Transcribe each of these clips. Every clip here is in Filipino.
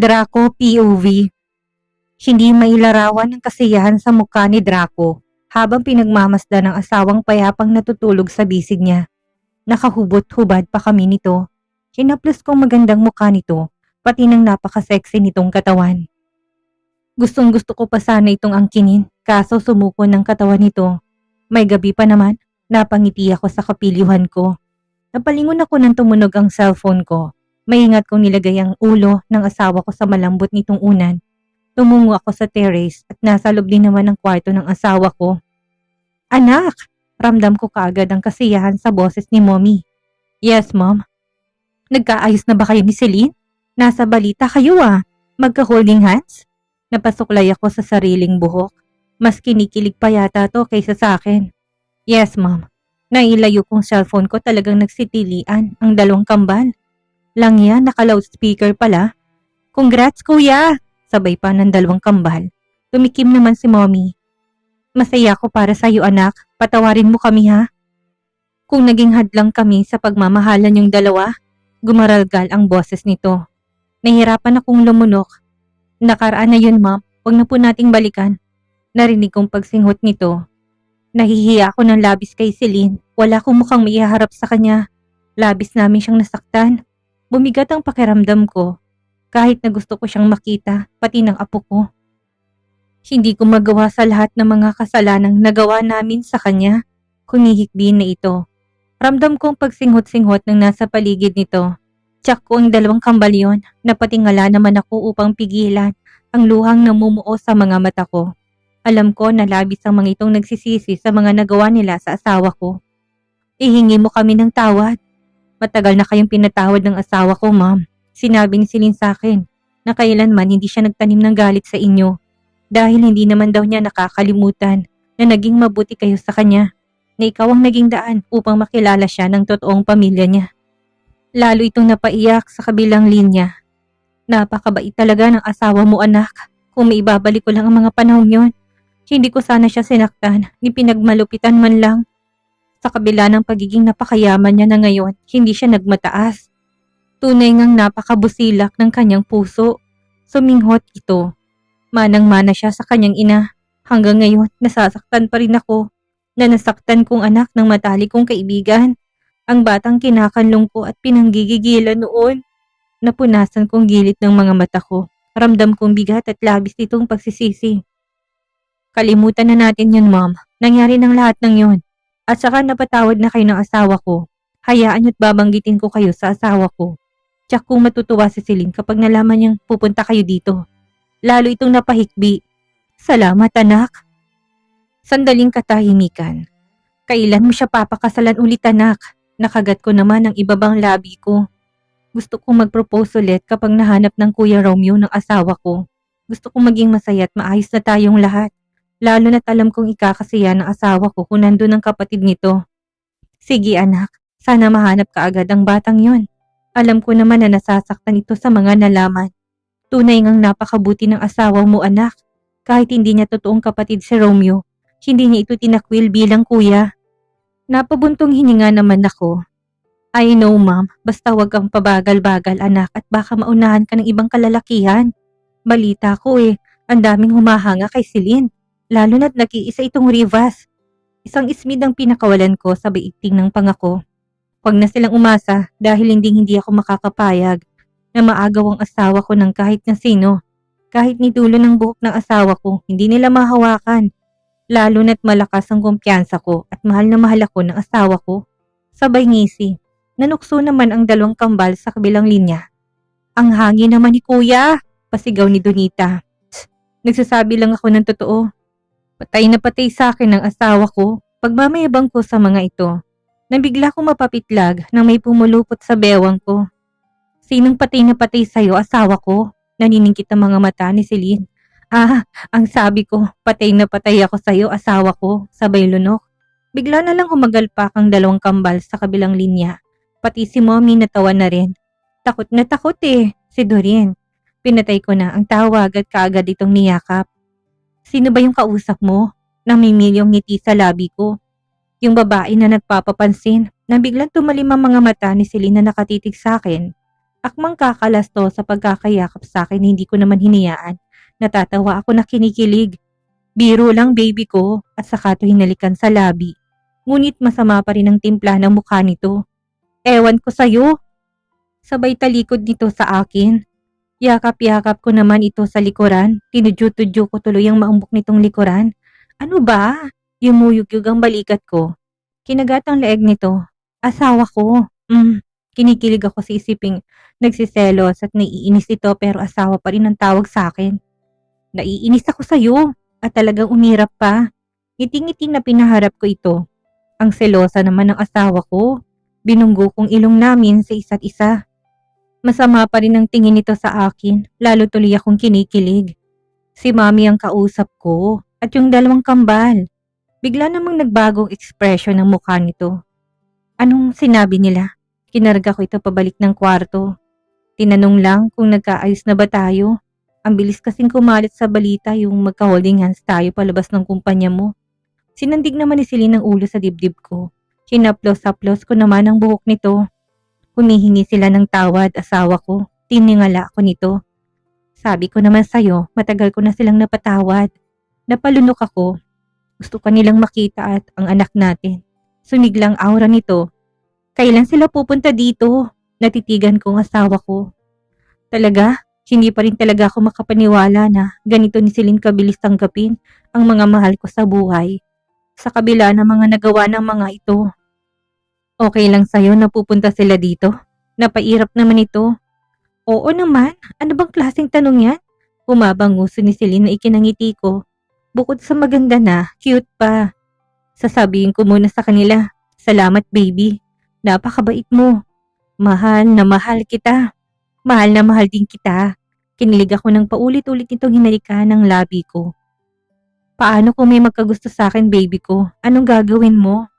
Draco POV. Hindi mailarawan ng kasiyahan sa mukha ni Draco habang pinagmamasdan ng asawang payapang natutulog sa bisig niya. Nakahubot-hubad pa kami nito. Hinaplos kong magandang mukha nito, pati ng napaka-sexy nitong katawan. Gustong gusto ko pa sana itong angkinin, kaso sumuko ng katawan nito. May gabi pa naman, napangiti ako sa kapilyuhan ko. Napalingon ako nang tumunog ang cellphone ko. Maingat kong nilagay ang ulo ng asawa ko sa malambot nitong unan. Tumungo ako sa terrace at nasa loob din naman ng kwarto ng asawa ko. Anak! Ramdam ko kaagad ang kasiyahan sa boses ni Mommy. Yes, Mom. Nagkaayos na ba kayo ni Celine? Nasa balita kayo Magka-holding hands? Napasuklay ako sa sariling buhok. Mas kinikilig pa yata to kaysa sa akin. Yes, Mom. Nailayo kong cellphone ko talagang nagsitilian ang dalawang kambal. Lang yan, naka-loudspeaker pala. Congrats, kuya! Sabay pa ng dalawang kambal. Tumikim naman si Mommy. Masaya ako para sa'yo, anak. Patawarin mo kami, ha? Kung naging hadlang kami sa pagmamahalan yung dalawa, gumaralgal ang boses nito. Nahirapan akong lumunok. Nakaraan na yun, Ma'am. Huwag na po nating balikan. Narinig kong pagsinghot nito. Nahihiya ako ng labis kay Celine. Wala akong mukhang maiharap sa kanya. Labis namin siyang nasaktan. Bumigat ang pakiramdam ko. Kahit na gusto ko siyang makita, pati ng apo ko. Hindi ko magawa sa lahat ng mga kasalanang nagawa namin sa kanya. Humihikbi na ito. Ramdam kong pagsinghot-singhot ng nasa paligid nito. Tsak ko ang dalawang kambal yon, napatingala naman ako upang pigilan ang luhang namumuo sa mga mata ko. Alam ko na labis ang mga itong nagsisisi sa mga nagawa nila sa asawa ko. Ihingi mo kami ng tawad. Matagal na kayong pinatawad ng asawa ko, Ma'am. Sinabi ni Celine sa akin na kailanman hindi siya nagtanim ng galit sa inyo dahil hindi naman daw niya nakakalimutan na naging mabuti kayo sa kanya, na ikaw ang naging daan upang makilala siya ng totoong pamilya niya. Lalo itong napaiyak sa kabilang linya. Napakabait talaga ng asawa mo, anak. Kung maibabalik ko lang ang mga panahon yon, hindi ko sana siya sinaktan ni pinagmalupitan man lang. Sa kabila ng pagiging napakayaman niya na ngayon, hindi siya nagmataas. Tunay ngang napakabusilak ng kanyang puso. Suminghot ito. Manang-mana siya sa kanyang ina. Hanggang ngayon, nasasaktan pa rin ako na nasaktan kong anak ng matalik kong kaibigan. Ang batang kinakanlong ko at pinanggigigilan noon. Napunasan kong gilid ng mga mata ko. Ramdam kong bigat at labis itong pagsisisi. Kalimutan na natin yun, Mom. Nangyari ng lahat ng yun. At saka napatawad na kayo ng asawa ko. Hayaan nyo't babanggitin ko kayo sa asawa ko. Tsak kung matutuwa si Celine kapag nalaman niyang pupunta kayo dito. Lalo itong napahikbi. Salamat, anak. Sandaling katahimikan. Kailan mo siya papakasalan ulit, anak? Nakagat ko naman ang ibabang labi ko. Gusto kong mag-propose ulit kapag nahanap ng Kuya Romeo ng asawa ko. Gusto kong maging masaya at maayos na tayong lahat. Lalo na't alam kong ikakasaya ng asawa ko kung nandun ang kapatid nito. Sige, anak. Sana mahanap ka agad ang batang yon. Alam ko naman na nasasaktan ito sa mga nalaman. Tunay ngang napakabuti ng asawa mo, anak. Kahit hindi niya totoong kapatid si Romeo, hindi niya ito tinakwil bilang kuya. Napabuntong hininga naman ako. I know, Ma'am. Basta wag kang pabagal-bagal, anak, at baka maunahan ka ng ibang kalalakihan. Balita ko ang daming humahanga kay Celine. Lalo na't nag-iisa itong Rivas. Isang ismid ang pinakawalan ko sa baiting ng pangako. Huwag na silang umasa dahil hindi ako makakapayag na maagaw ang asawa ko ng kahit na sino. Kahit ni dulo ng buhok ng asawa ko, hindi nila mahawakan. Lalo na't malakas ang kumpiyansa ko at mahal na mahal ako ng asawa ko. Sabay ngisi, nanukso naman ang dalawang kambal sa kabilang linya. Ang hangin naman ni Kuya, pasigaw ni Donita. Nagsasabi lang ako ng totoo. Patay na patay sa akin ng asawa ko. Pagmamayabang ko sa mga ito, nabigla kong mapapitlag nang may pumulupot sa bewang ko. Sinong patay na patay sa'yo, asawa ko? Naniningkit ang mga mata ni Celine. Ang sabi ko, patay na patay ako sa'yo, asawa ko, sabay lunok. Bigla na lang humagalpak ang dalawang kambal sa kabilang linya. Pati si Mommy natawa na rin. Takot na takot si Doreen. Pinatay ko na ang tawag at kaagad itong niyakap. Sino ba yung kausap mo? Namimilyong ngiti sa labi ko. Yung babae na nagpapapansin na biglang tumalim ang mga mata ni Celine na nakatitig sa akin. Akmang kakalasto sa pagkakayakap sa akin, hindi ko naman hinayaan. Natatawa ako na kinikilig. Biro lang baby ko, at saka to hinalikan sa labi. Ngunit masama pa rin ang timpla ng mukha nito. Ewan ko sa'yo. Sabay talikod nito sa akin. Yakap-yakap ko naman ito sa likuran. Tinudyo-tudyo ko tuloy ang maambok nitong likuran. Ano ba? Yumuyugyug ang balikat ko. Kinagat ang leeg nito. Asawa ko. Kinikilig ako sa isiping nagsiselos at naiinis ito, pero asawa pa rin ang tawag sa akin. Naiinis ako sa'yo at talagang umirap pa. Ngiting-ngiti na pinaharap ko ito. Ang selosa naman ng asawa ko. Binunggo kong ilong namin sa isa't isa. Masama pa rin ang tingin nito sa akin, lalo tuloy akong kinikilig. Si Mami ang kausap ko at yung dalawang kambal. Bigla namang nagbagong ekspresyon ng mukha nito. Anong sinabi nila? Kinarga ko ito pabalik ng kwarto. Tinanong lang kung nagkaayos na ba tayo. Ang bilis kasing kumalit sa balita yung magka-holding hands tayo palabas ng kumpanya mo. Sinandig naman ni Celine ang ulo sa dibdib ko. Kinaplos-haplos ko naman ang buhok nito. Humihingi sila ng tawad, asawa ko. Tiningala ako nito. Sabi ko naman sa'yo, matagal ko na silang napatawad. Napalunok ako. Gusto ka nilang makita at ang anak natin. Sumiglang aura nito. Kailan sila pupunta dito? Natitigan kong asawa ko. Talaga? Hindi pa rin talaga ako makapaniwala na ganito ni Celine kabilis tanggapin ang mga mahal ko sa buhay. Sa kabila ng mga nagawa ng mga ito. Okay lang sa'yo na pupunta sila dito? Napairap naman ito. Oo naman, ano bang klaseng tanong yan? Humabang nguso ni Celine na ikinangiti ko. Bukod sa maganda na, cute pa. Sasabihin ko muna sa kanila, salamat baby. Napakabait mo. Mahal na mahal kita. Mahal na mahal din kita. Kinilig ako ng paulit-ulit nitong hinalikan ng labi ko. Paano kung may magkagusto sa akin baby ko? Anong gagawin mo?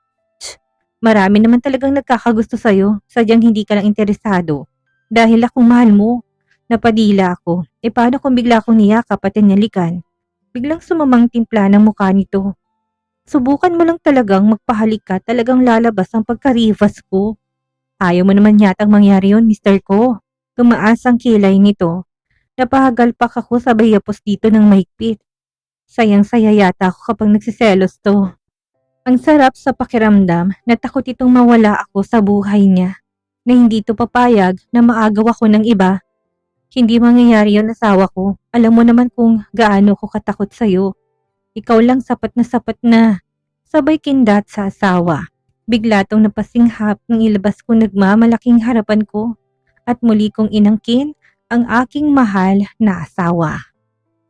Marami naman talagang nagkakagusto sa'yo, sadyang hindi ka lang interesado. Dahil akong mahal mo. Napadila ako. Paano kung bigla akong niyakap at ninyalikan? Biglang sumamang timpla ng mukha nito. Subukan mo lang talagang magpahalik ka, talagang lalabas ang pagkarivas ko. Ayaw mo naman yatang mangyari yun, mister ko. Tumaas ang kilay nito. Napahagalpak ako sabay yapos dito ng mahigpit. Sayang-saya yata ako kapag nagsiselos to. Ang sarap sa pakiramdam na takot itong mawala ako sa buhay niya, na hindi ito papayag na maagaw ako ng iba. Hindi mangyayari yun, asawa ko. Alam mo naman kung gaano ko katakot sa'yo. Ikaw lang sapat na. Sabay kindat sa asawa. Bigla tong napasinghap ng ilabas ko nagmamalaking harapan ko at muli kong inangkin ang aking mahal na asawa.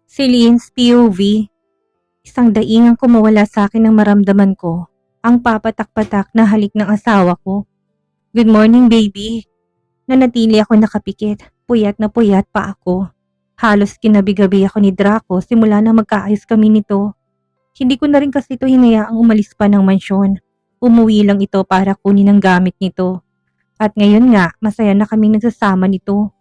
Celine's POV. Isang daingang kumawala sa akin ng maramdaman ko, ang papatak-patak na halik ng asawa ko. Good morning, baby. Nanatili ako nakapikit, puyat na puyat pa ako. Halos kinabi-gabi ako ni Draco simula na magkaayos kami nito. Hindi ko na rin kasi ito hinayaang umalis pa ng mansyon. Umuwi lang ito para kunin ang gamit nito. At ngayon nga, masaya na kaming nagsasama nito.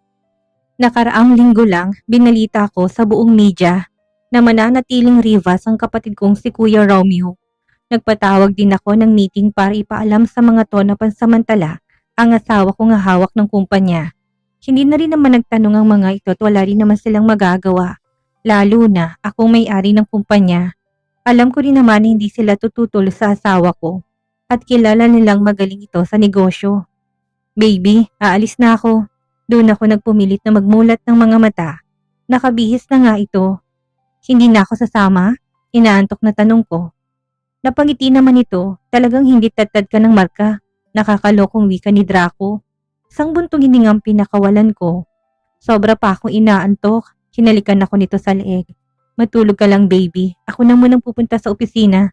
Nakaraang linggo lang, binalita ko sa buong media na mananatiling rivas ang kapatid kong si Kuya Romeo. Nagpatawag din ako ng meeting para ipaalam sa mga to na pansamantala ang asawa ko nga hawak ng kumpanya. Hindi na rin naman nagtanong ang mga ito at wala rin naman silang magagawa. Lalo na akong may-ari ng kumpanya. Alam ko rin naman na hindi sila tututol sa asawa ko at kilala nilang magaling ito sa negosyo. Baby, aalis na ako. Doon ako nagpumilit na magmulat ng mga mata. Nakabihis na nga ito. Hindi na ako sasama? Inaantok na tanong ko. Napangiti naman ito, talagang hindi tatad ka ng marka. Nakakalokong wika ni Draco. Sang buntong hiningang pinakawalan ko. Sobra pa akong inaantok, hinalikan ako nito sa leeg. Matulog ka lang baby, ako na munang pupunta sa opisina.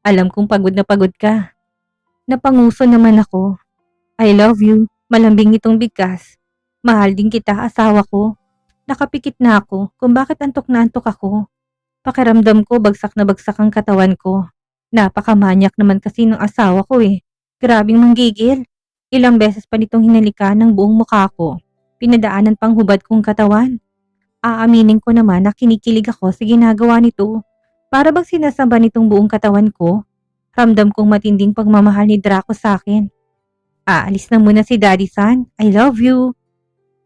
Alam kong pagod na pagod ka. Napanguso naman ako. I love you, malambing itong bigkas. Mahal din kita, asawa ko. Nakapikit na ako kung bakit antok na antok ako. Pakiramdam ko bagsak na bagsak ang katawan ko. Napakamanyak naman kasi ng asawa ko eh. Grabing manggigil. Ilang beses pa nitong hinalikan ng buong mukha ko. Pinadaanan pang hubad kong katawan. Aaminin ko naman na kinikilig ako sa ginagawa nito. Para bang sinasamba nitong buong katawan ko. Ramdam kong matinding pagmamahal ni Draco sa akin. Aalis na muna si Daddy San. I love you.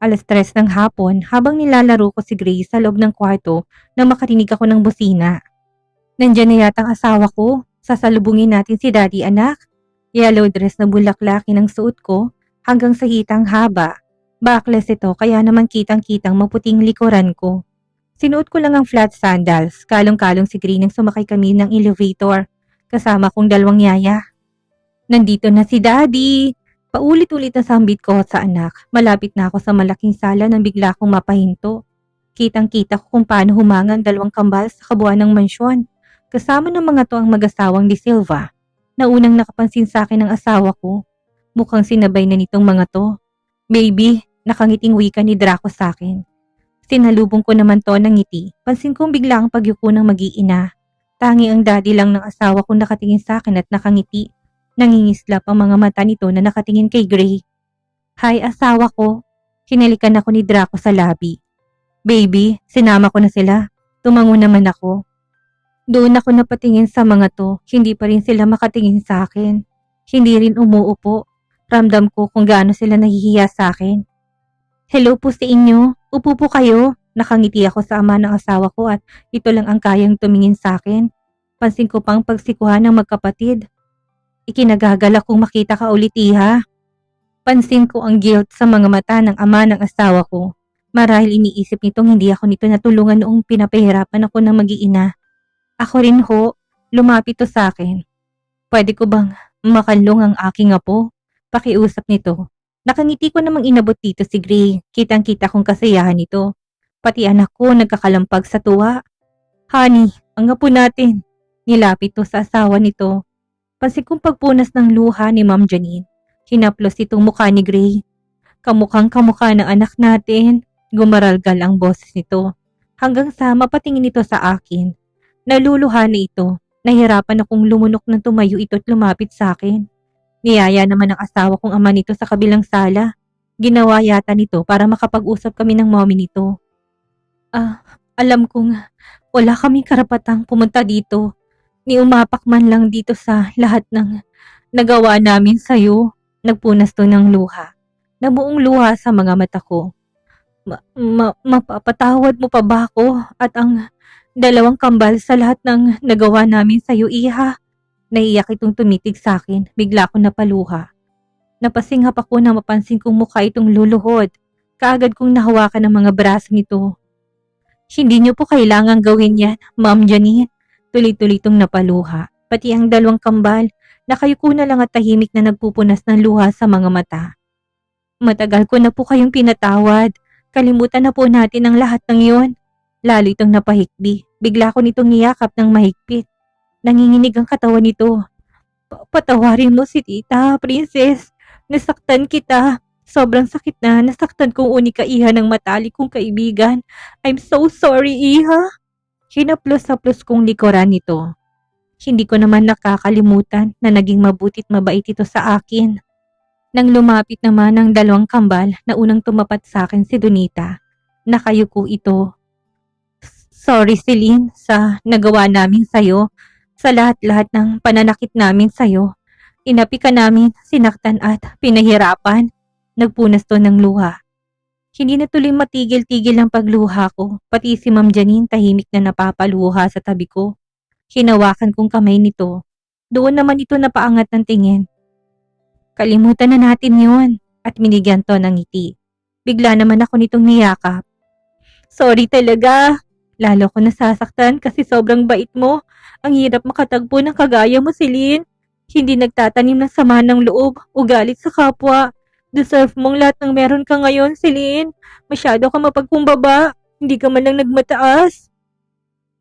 3:00 ng hapon habang nilalaro ko si Grace sa loob ng kwarto nang makarinig ako ng busina. Nandiyan na yata ang asawa ko. Sasalubungin natin si Daddy, anak. Yellow dress na bulaklaki ng suot ko hanggang sa hitang haba. Backless ito kaya naman kitang-kitang maputing likuran ko. Sinuot ko lang ang flat sandals. Kalong-kalong si Green nang sumakay kami ng elevator. Kasama kong 2 yaya. Nandito na si Daddy. Paulit-ulit na sambit ko sa anak. Malapit na ako sa malaking sala nang bigla akong mapahinto. Kitang-kita ko kung paano humanga ang 2 kambal sa kabuuan ng mansyon. Kasama ng mga to ang mag-asawang De Silva. Na unang nakapansin sa akin ng asawa ko. Mukhang sinabay na nitong mga to. Baby, nakangiting wika ni Draco sa akin. Sinalubong ko naman to ng ngiti. Pansin kong bigla ang pagyuko ng mag-iina. Tangi ang daddy lang ng asawa ko nakatingin sa akin at nakangiti. Nangingislap ang mga mata nito na nakatingin kay Gray. Hi, asawa ko. Hinalikan ako ni Draco sa labi. Baby, sinama ko na sila. Tumango naman ako. Doon ako napatingin sa mga to. Hindi pa rin sila makatingin sa akin. Hindi rin umuupo. Ramdam ko kung gaano sila nahihiya sa akin. Hello po sa inyo. Upo po kayo. Nakangiti ako sa ama ng asawa ko at ito lang ang kayang tumingin sa akin. Pansin ko pang pagsikuhan ng magkapatid. Ikinagagala kong makita ka ulit, iha. Pansin ko ang guilt sa mga mata ng ama ng asawa ko. Marahil iniisip nitong hindi ako nito natulungan noong pinapahirapan ako ng mag-iina. Ako rin ho, lumapit to sa akin. Pwede ko bang makanlong ang aking apo? Pakiusap nito. Nakangiti ko namang inabot dito si Gray. Kitang-kita kong kasiyahan nito. Pati anak ko nagkakalampag sa tuwa. Honey, ang apo natin. Nilapit to sa asawa nito. Pansin kong pagpunas ng luha ni Ma'am Janine. Hinaplos itong mukha ni Gray. Kamukhang kamukha ng anak natin. Gumaralgal ang boses nito. Hanggang sa mapatingin ito sa akin. Naluluha na ito. Nahirapan akong lumunok ng tumayo ito at lumapit sa akin. Niyaya naman ang asawa kong ama nito sa kabilang sala. Ginawa yata nito para makapag-usap kami ng mommy nito. Alam kong wala kaming karapatang pumunta dito. Ni umapak man lang dito sa lahat ng nagawa namin sa'yo. Nagpunas to ng luha. Nabuong luha sa mga mata ko. Mapapatawad mo pa ba ako at ang 2 kambal sa lahat ng nagawa namin sa'yo, iha? Naiyak itong tumitig sa akin. Bigla ko napaluha. Napasingap ako na mapansin kong mukha itong luluhod. Kaagad kong nahawakan ang mga braso nito. Hindi niyo po kailangang gawin yan, Ma'am Janine. Tuloy-tuloy itong napaluha. Pati ang 2 kambal, nakayuko na lang at tahimik na nagpupunas ng luha sa mga mata. Matagal ko na po kayong pinatawad. Kalimutan na po natin ang lahat ng yon. Lalo itong napahikbi. Bigla ko nitong niyakap ng mahigpit. Nanginginig ang katawan nito. Patawarin mo si tita, princess. Nasaktan kita. Sobrang sakit na nasaktan kong unika iha ng matalik kong kaibigan. I'm so sorry, iha. Hinaplos-haplos kong likuran nito. Hindi ko naman nakakalimutan na naging mabutit mabait ito sa akin. Nang lumapit naman ang 2 kambal na unang tumapat sa akin si Donita, nakayuko ito. Sorry Celine sa nagawa namin sa'yo, sa lahat-lahat ng pananakit namin sa'yo. Inapi ka namin, sinaktan at pinahirapan. Nagpunas to ng luha. Hindi na tuloy matigil-tigil ang pagluha ko, pati si Ma'am Janine tahimik na napapaluha sa tabi ko. Hinawakan kong kamay nito. Doon naman ito napaangat ng tingin. Kalimutan na natin yun, at minigyan to ng ngiti. Bigla naman ako nitong niyakap. Sorry talaga. Lalo ko nasasaktan kasi sobrang bait mo. Ang hirap makatagpo ng kagaya mo, Celine. Hindi nagtatanim ng sama ng loob o galit sa kapwa. Deserve mong lahat ng meron ka ngayon, Celine. Masyado ka mapagkumbaba. Hindi ka man lang nagmataas.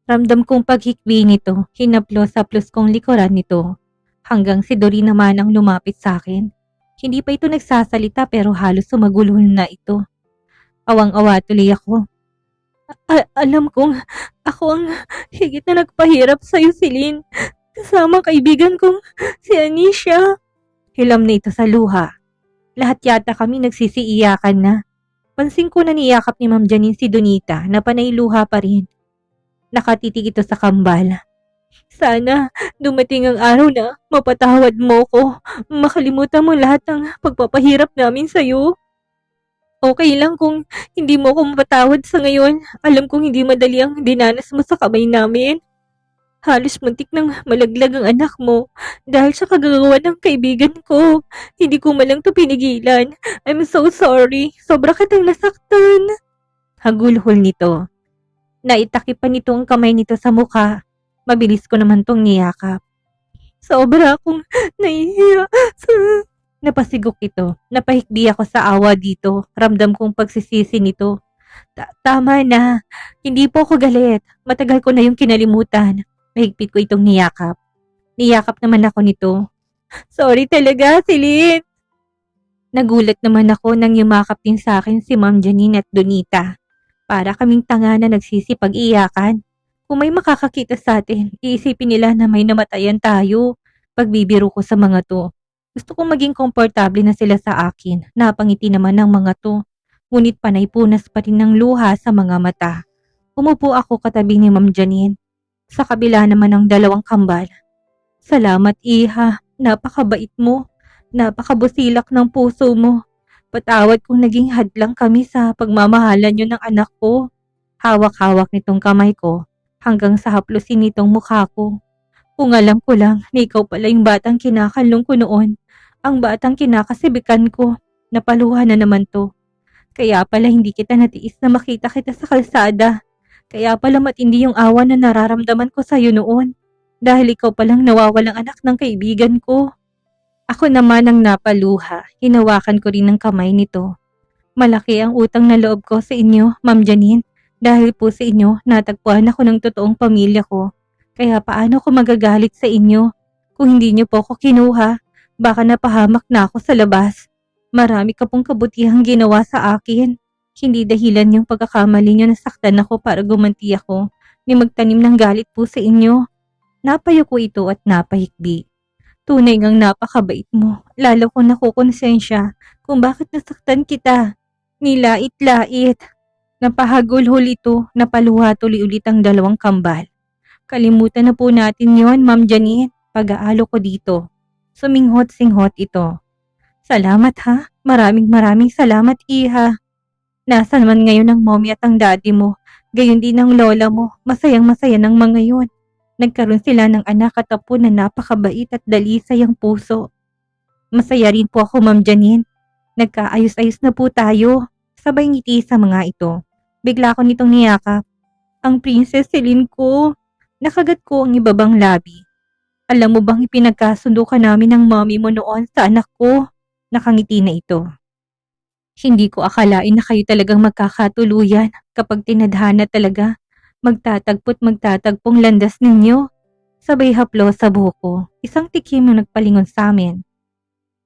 Ramdam kong paghikbi nito. Hinaplos-haplos kong likuran nito. Hanggang si Dory naman ang lumapit sa akin. Hindi pa ito nagsasalita pero halos sumagulo na ito. Awang-awa tuloy ako. Alam kong ako ang higit na nagpahirap sa'yo, Celine. Kasama kaibigan kong si Anisha. Hilam na ito sa luha. Lahat yata kami nagsisiiyakan na. Pansin ko na niyakap ni Ma'am Janine si Donita na panay luha pa rin. Nakatitig ito sa kambal. Sana dumating ang araw na mapatawad mo ko. Makalimutan mo lahat ng pagpapahirap namin sa'yo. Okay lang kung hindi mo ako mapatawad sa ngayon. Alam kong hindi madali ang dinanas mo sa kamay namin. Halos muntik nang malaglag ang anak mo dahil sa kagagawa ng kaibigan ko. Hindi ko man lang to pinigilan. I'm so sorry. Sobra kitang nasaktan. Hagulhol nito. Naitakip pa nito ang kamay nito sa mukha. Mabilis ko naman tong niyakap. Sobra akong nahihiya. Napasigok ito. Napahikbi ako sa awa dito. Ramdam kong pagsisisi nito. Tama na. Hindi po ako galit. Matagal ko na yung kinalimutan. Mahigpit ko itong niyakap. Niyakap naman ako nito. Sorry talaga, Celine. Nagulat naman ako nang yumakap din sa akin si Ma'am Janine at Donita. Para kaming tanga na nagsisipag-iyakan. Kung may makakakita sa atin, iisipin nila na may namatayan tayo. Pagbibiro ko sa mga to. Gusto kong maging komportable na sila sa akin. Napangiti naman ng mga to. Ngunit panay punas pa rin ng luha sa mga mata. Umupo ako katabi ni Ma'am Janine. Sa kabila naman ng dalawang kambal. Salamat, Iha. Napakabait mo. Napakabusilak ng puso mo. Patawad kung naging hadlang kami sa pagmamahalan niyo ng anak ko. Hawak-hawak nitong kamay ko hanggang sa haplusin nitong mukha ko. Kung alam ko lang na ikaw pala yung batang kinakalong ko noon. Ang batang kinakasibikan ko. Napaluha na naman to. Kaya pala hindi kita natiis na makita kita sa kalsada. Kaya pala matindi yung awa na nararamdaman ko sa'yo noon. Dahil ikaw palang nawawalang anak ng kaibigan ko. Ako naman ang napaluha. Hinawakan ko rin ng kamay nito. Malaki ang utang na loob ko sa inyo, Ma'am Janine. Dahil po sa inyo, natagpuan ako ng totoong pamilya ko. Kaya paano ko magagalit sa inyo? Kung hindi niyo po ako kinuha, baka napahamak na ako sa labas. Marami ka pong kabutihang ginawa sa akin. Hindi dahilan yung pagkakamali niyo na saktan ako para gumanti ako ni magtanim ng galit po sa inyo. Napayo ko ito at napahikbi. Tunay ngang napakabait mo. Lalo ko nakukonsensya kung bakit nasaktan kita. Nilait-lait. Napahagulhol ito, napaluha tuloy ulit ang dalawang kambal. Kalimutan na po natin yon, Ma'am Janine. Pag-aalo ko dito. Suminghot-singhot ito. Salamat ha. Maraming salamat, Iha. Nasaan naman ngayon ang mommy at ang daddy mo? Gayon din ang lola mo. Masayang-masaya ng mga yun. Nagkaroon sila ng anak at apo na napakabait at dalisay ang puso. Masaya rin po ako, Ma'am Janine. Nagkaayos-ayos na po tayo. Sabay ngiti sa mga ito. Bigla ko nitong niyakap. Ang Princess Celine ko. Nakagat ko ang ibabang labi. Alam mo bang ipinagkasundo ka namin ng mommy mo noon sa anak ko? Nakangiti na ito. Hindi ko akalain na kayo talagang magkakatuluyan kapag tinadhana talaga. Magtatagpo't magtatagpong landas ninyo. Sabay haplo sa buko. Isang tikim yung nagpalingon sa amin.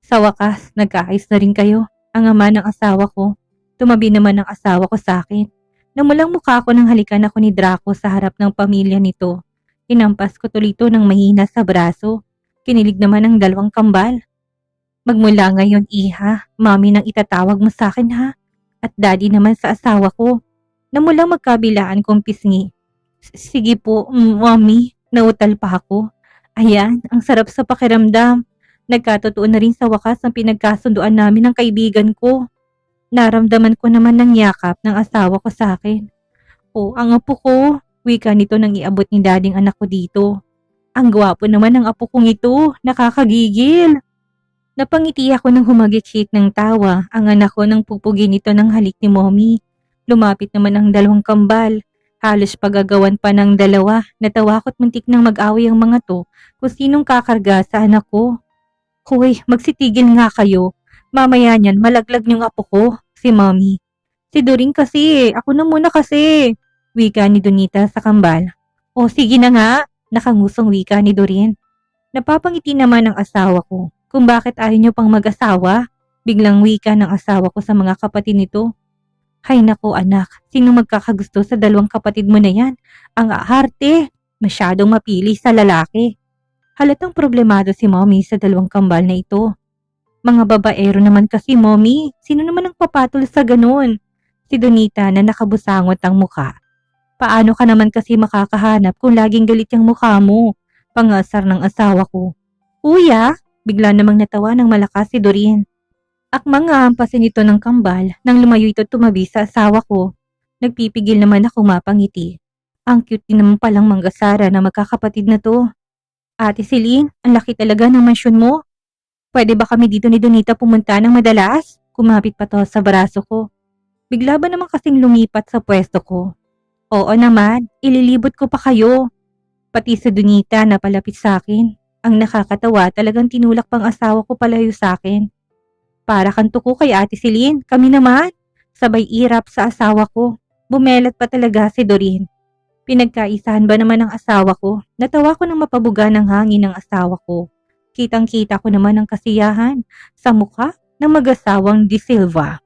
Sa wakas, nagkaayos na rin kayo. Ang ama ng asawa ko. Tumabi naman ang asawa ko sa akin. Namulang mukha ko nang halikan ako ni Draco sa harap ng pamilya nito. Inampas ko tuloy ito ng mahina sa braso. Kinilig naman ang dalawang kambal. Magmula ngayon, Iha, mami nang itatawag mo sa akin ha. At daddy naman sa asawa ko. Namulang magkabilaan kong pisngi. Sige po, mami, nautal pa ako. Ayan, ang sarap sa pakiramdam. Nagkatotoo na rin sa wakas ang pinagkasunduan namin ng kaibigan ko. Naramdaman ko naman ng yakap ng asawa ko sa akin. Ang apo ko, wika nito nang iabot ni dading anak ko dito. Ang gwapo naman ng apo kong ito, nakakagigil. Napangiti ako nang humagitsik ng tawa ang anak ko nang pupugin ito ng halik ni mommy. Lumapit naman ang dalawang kambal. Halos pagagawan pa ng dalawa. Natawa ko't muntik nang mag-away ang mga to kung sinong kakarga sa anak ko. Hoy, magsitigil nga kayo. Mamaya niyan malaglag niyong apo ko, si mommy. Si Doreen kasi, ako na muna kasi. Wika ni Donita sa kambal. O sige na nga, nakangusong wika ni Doreen. Napapangiti naman ang asawa ko. Kung bakit ayaw niyo pang mag-asawa, biglang wika ng asawa ko sa mga kapatid nito. Hay nako anak, sino magkakagusto sa dalawang kapatid mo na yan? Ang aarte, masyadong mapili sa lalaki. Halatang problemado si mommy sa dalawang kambal na ito. Mga babaero naman kasi mommy, sino naman ang papatol sa ganun? Si Donita na nakabusangot ang mukha. Paano ka naman kasi makakahanap kung laging galit yung mukha mo? Pangasar ng asawa ko. Kuya, bigla namang natawa ng malakas si Doreen. Akmang hampasin ito ng kambal nang lumayo ito tumabi sa asawa ko. Nagpipigil naman ako mapangiti. Ang cute din naman palang manggasara na magkakapatid na to. Ate Celine, ang laki talaga ng mansyon mo. Pwede ba kami dito ni Donita pumunta ng madalas? Kumapit pa to sa braso ko. Bigla ba naman kasing lumipat sa pwesto ko? Oo naman, ililibot ko pa kayo. Pati sa Donita na palapit sa akin. Ang nakakatawa talagang tinulak pang asawa ko palayo sa akin. Para kang tuko kay Ate Celine, kami naman. Sabay irap sa asawa ko. Bumelat pa talaga si Doreen. Pinagkaisahan ba naman ng asawa ko? Natawa ko nang mapabuga ng hangin ng asawa ko. Kitang-kita ko naman ang kasiyahan sa mukha ng mag-asawang De Silva.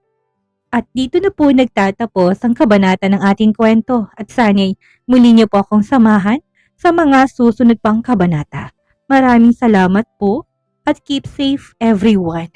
At dito na po nagtatapos ang kabanata ng ating kwento at sana'y muli niyo po akong samahan sa mga susunod pang kabanata. Maraming salamat po at keep safe everyone.